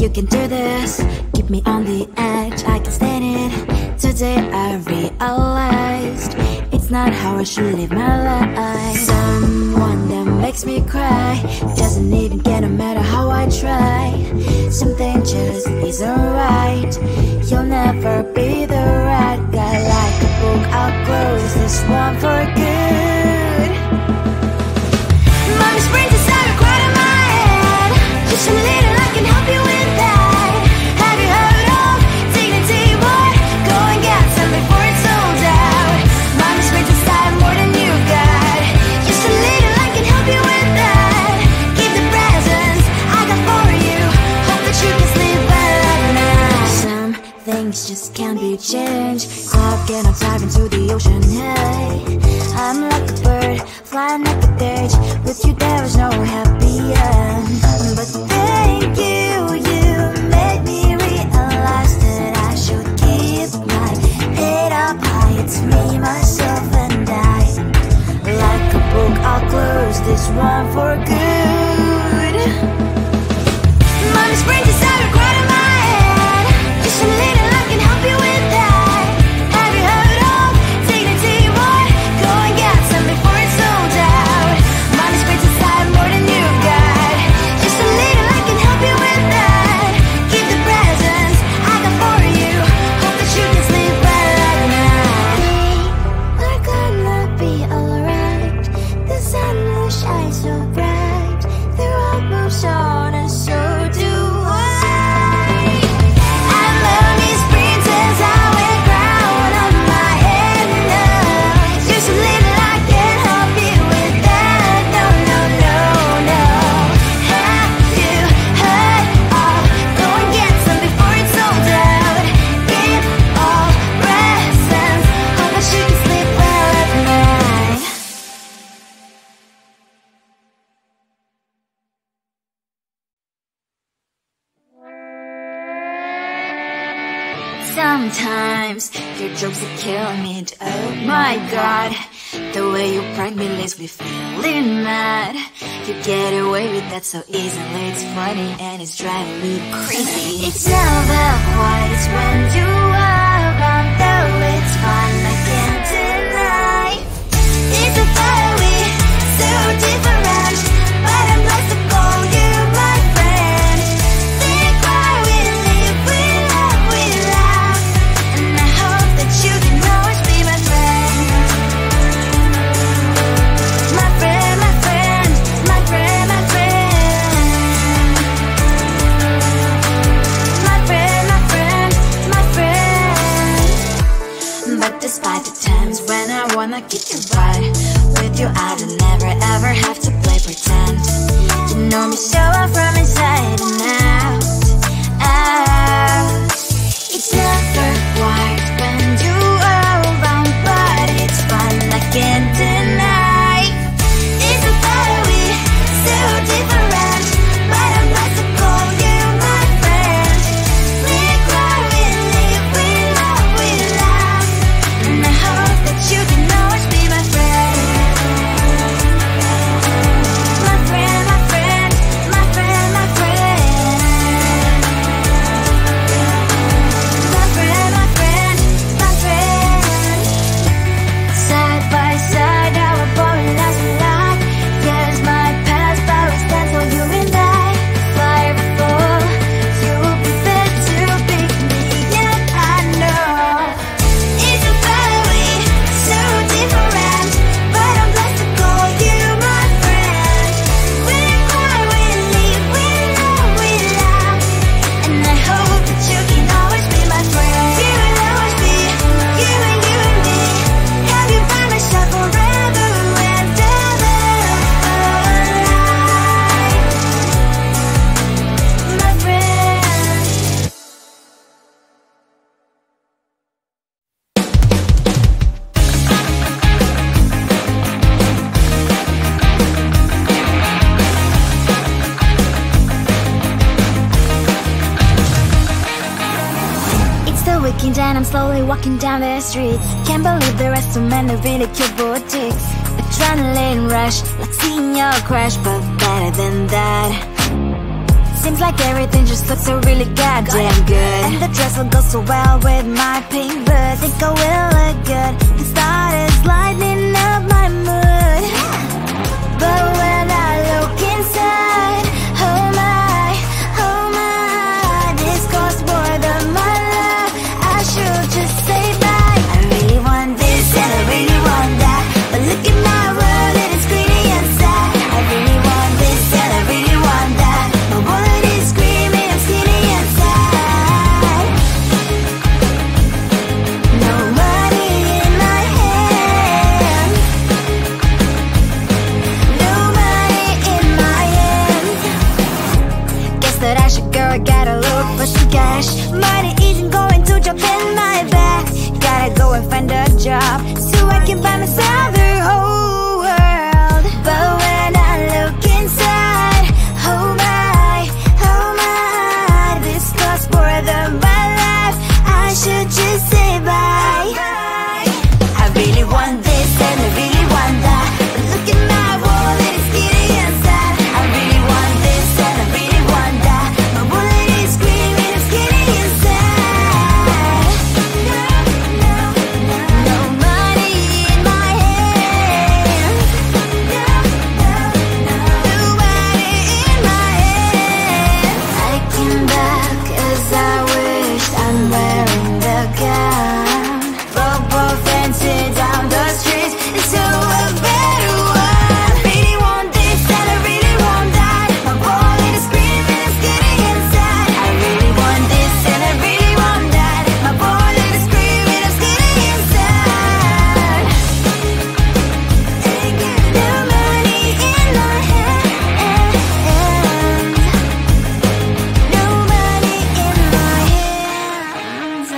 you can do this. Keep me on the edge, I can stand it. Today I realized it's not how I should live my life. Someone that makes me cry doesn't even get no matter how I try. Something just isn't right. You'll never be the right guy. Like a book, I'll close this one for good. Mommy's brains inside are quite in my head. Just a little, I can help you with that. Have you heard of dignity, boy? Go and get some before it's sold out. Mommy's brains inside more than you got. Just a little, I can help you with that. Keep the presents I got for you. Hope that you can sleep well at night. Some things just can't be changed. Cloud and I'm diving to the ocean, hey. I'm like a bird, flying like a cage. With you there was no happy end. But thank you, you made me realize that I should keep my head up high. It's me, myself and I. Like a book, I'll close this one for good. Mommy's brains inside are quite in my head. Just a little, I can help you with that. Have you heard of dignity, boy? Go and get some before it's sold out. Mommy's brains inside more than you got. Just a little, I can help you with that. Keep the presents I got for you. Hope that you can sleep well at night. We're gonna be alright. The sun will shine so bright. The road moves on and so do I. I love these princess, I wear crown on my head now. Just a little, I can help you with that. No, no, no, no. Have you heard of? Go and get some before it's sold out. Give all presents. Hope that you can sleep well at night. Sometimes your jokes are killing me. Oh my god, the way you prank me leaves me feeling mad. You get away with that so easily. It's funny and it's driving me crazy. It's never quite when you are around, though it's fun, I can't deny. It's a fire we so different, but I'm blessed to call you my friend. Think why we live, we love, we laugh, and I hope that you can always be my friend. My friend, my friend, my friend, my friend. My friend, my friend, my friend. But despite the times when I wanna kick your butt, with you I don't never ever have to play pretend. You know me so well from inside and out, out. It's never quite when you are around, but it's fun, I can't deny. It's a fire we so different, but I'm blessed to call you my friend. We cry, we live, we love, we laugh, and I hope that you can always be my friend. My friend, my friend, my friend, my friend. My friend, my friend, my friend. Side by side, our body lies alive. Yes, my past, but we stand for you and I. Fly before you will be there to pick me, yeah, I know. It's a fire we so different, but I'm blessed to call you my friend. We cry, we live, we love, we laugh, and I hope that you can always be my friend. You will always be you and me. Have you by my side forever and ever. My friend. It's the weekend and I'm slowly walking down the streets. Can't believe there are so many really cute boutiques. Adrenaline rush, like seeing your crush, but better than that. Seems like everything just looks so really goddamn good. And the dress will go so well with my pink boots. Think I will look good and started lightening up my mood. But when I look inside, oh my, this costs more than my love. I should just say bye. I really want this and I really want that, but look at my world and it's greedy inside. I really want this and I really want that. My wallet is screaming, I'm skinny inside. No money in my hand, no money in my hand. Guess that I should go, gotta look for some cash. Money isn't going to jump in my back. Gotta go and find a job so I can buy myself the whole world. But when I look inside, oh my, this costs more than my life. I should just say bye. I really want this and I really want that, but look at my wallet, it's getting inside. I really want this and I really want that. My wallet is screaming, it's getting inside. No money in my hand, no money in my hand. I came back as I wished, I'm wearing the gown. Bobo fancy down the streets into a better one. I really want this and I really want that. My wallet is screaming, it's getting inside. I really want this and I really want that. My wallet is screaming, it's getting inside. No money in my hand, no money in my hands.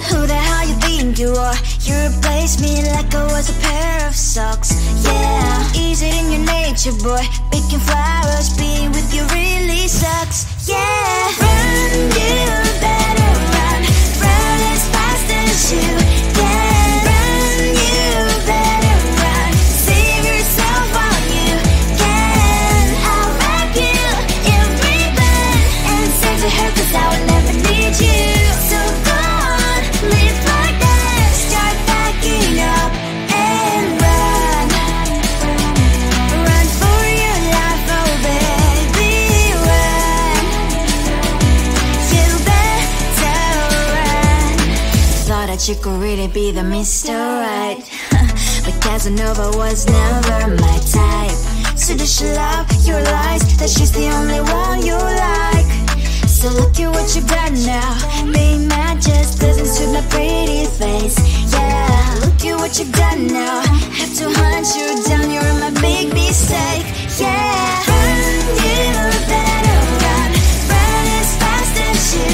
Who the hell you think you are? You replaced me like I was a pair of socks. Yeah, is it in your nature, boy? Picking flowers, being with you really sucks. Yeah, run, you better run. Run as fast as you can. Run, you better run. Save yourself while you can. I'll wrap you in ribbon and send to her, 'cause I will never need you. So go on, live like that. Start backing up and run. Run for your life, oh baby, run. You better run. Thought that you could really be the Mr. Right, but Casanova was never my type. So does she love your lies, that she's the only one you like? So look at what you've done now. Being mad just doesn't suit my pretty face. Yeah, look at what you've done now. Have to hunt you down, you're my big mistake. Yeah, run, you better run. Run as fast as you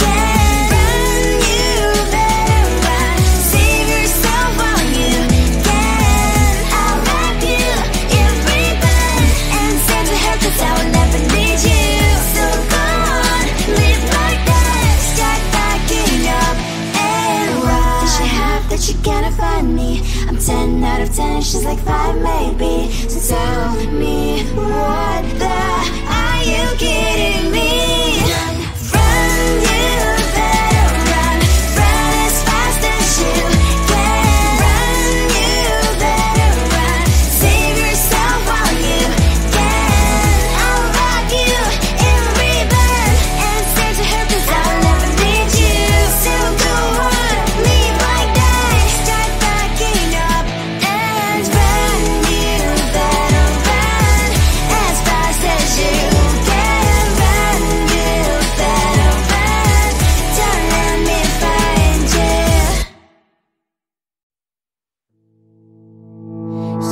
can. Run, you better run. Save yourself while you can. I'll wrap you in ribbon and send to her, 'cause I will never need you. So go on, live like that. Start backing up and run. Does she have that you cannot find me? I'm 10 out of 10, she's like 5 maybe. So tell me, what the are you kidding me? Run, you better run. Run as fast as you can. Run, you better run. Save yourself while you can. I'll rock you in ribbon and send to her, 'cause I'll never need you. So go on, live like that. Start backing up and run. You better run as fast as you can. Run, you better run. Don't let me find you.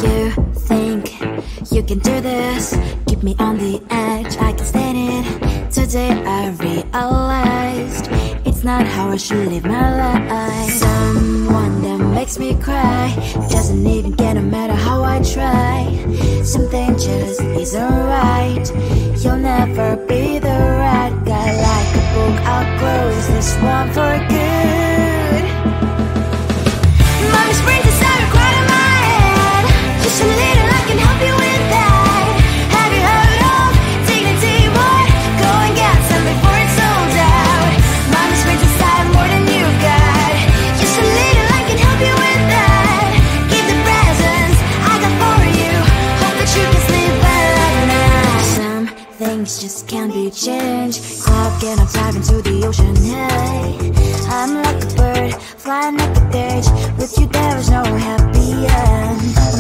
You think you can do this? Keep me on the edge, I can stand it. Today I realized it's not how I should live my life. Someone that makes me cry doesn't even get, no matter how I try. Something just isn't right. You'll never be the right guy. Like a book, I'll close this one for good. things just can't be changed. Caught up and I'm diving to the ocean, hey. I'm like a bird, flying like a cage. With you there is no happy end.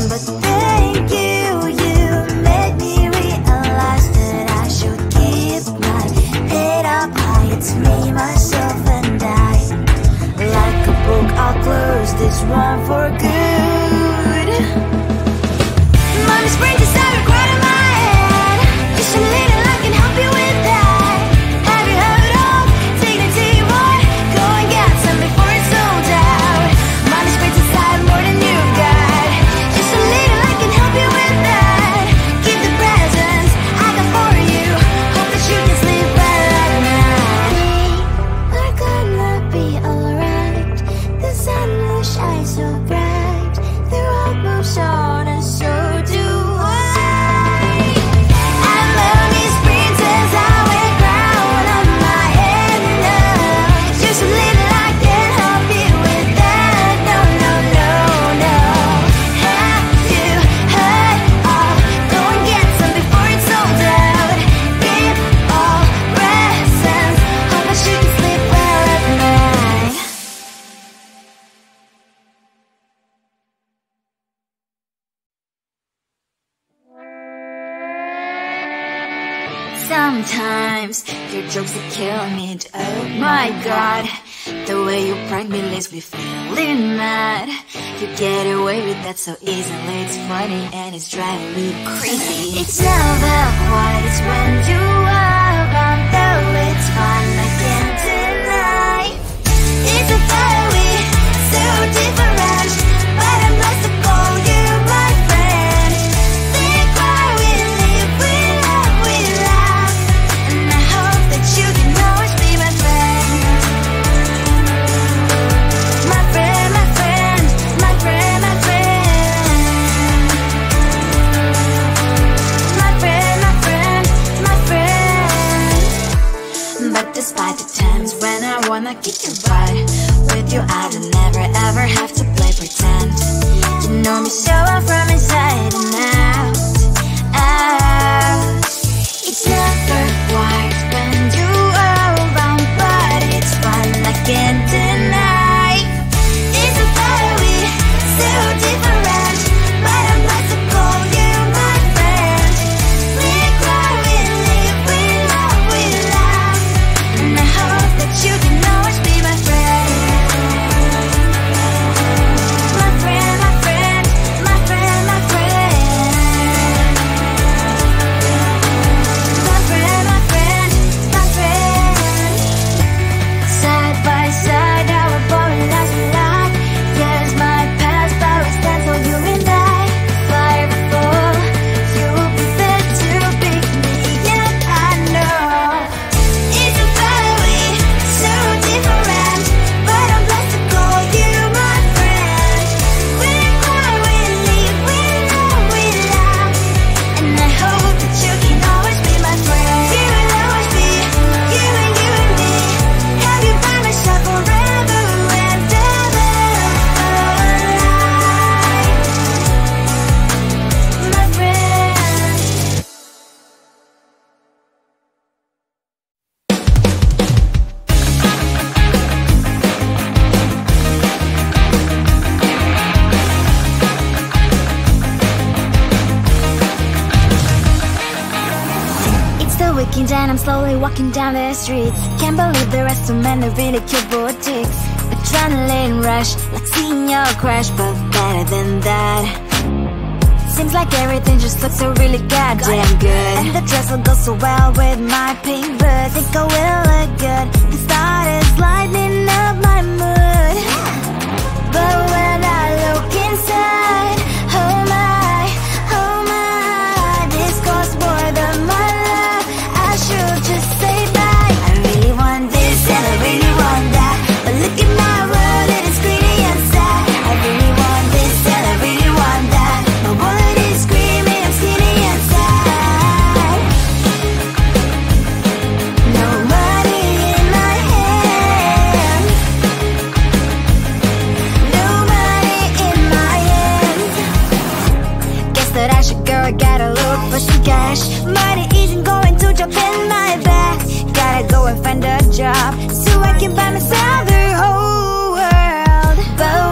But thank you, you made me realize that I should keep my head up high. It's me, myself and I. Like a book, I'll close this one for good. Mommy springs inside a cry to my head. Just a little I can help you with that. Have you heard of dignity, boy? Go and get some before it's sold out. Mommy springs inside more than you've got. Just a little I can help you with that. Keep the presents I got for you. Hope that you can sleep well at night. We're gonna be alright. The sun will shine so bright. The road moves on and so do I. And lonely sprinters, I wear crown on my head now. Just a little I can help you with that. No, no, no, no. Have you heard of? Go and get some before it's sold out. Give all presents. Hope that you can sleep well at night. Sometimes your jokes that kill me. Oh my god, the way you prank me leaves me feeling mad. You get away with that so easily. It's funny and it's driving me crazy. It's never quiet, it's when you are around. Though it's fun, I can't deny. It's a very so different, but I'm blessed to call you my friend. Think why we live, we love, we laugh. And I hope that you can always be my friend. My friend, my friend, my friend, my friend. My friend, my friend, my friend. But despite the times when I wanna kick your butt, with you I don't never ever have to play pretend. You know me so well from inside and out, out. It's never quiet when you are around, but it's fun, I can't deny. It's a very so different, but I'm glad to call you my friend. We cry, we live, we love, we laugh. And I hope that you can always be my friend. My friend, my friend, my friend, my friend. My friend, my friend, my friend. Side by side, our body lasts a lot. Years might pass, but we stand so you and I. Fire before you will be there to pick me, and I know it's a very so different, but I'm blessed to call you my friend. We cry, we live, we love, we laugh. And I hope that you can always be my friend. You will always be you and me. Have you by my side forever and ever. My friend. It's the weekend and I'm slowly walking down the streets. Can't believe there are so many really cute boutiques. Adrenaline rush, like seeing your crush, but better than that. Seems like everything just looks so really goddamn good. And the dress will go so well with my pink boots. Think I will look good. The start is lighting up my mood. But when I look inside, oh my, this costs more than my love. I should just say bye. I really want this and I really want that, but look at my world, it is greedy and sad. I really want this and I really want that. My wallet is screaming, I'm skinny and sad. No money in my hand. No money in my hand. that I should go, I gotta look for some cash. Money isn't going to jump in my bag. Gotta go and find a job so I can buy myself the whole world. But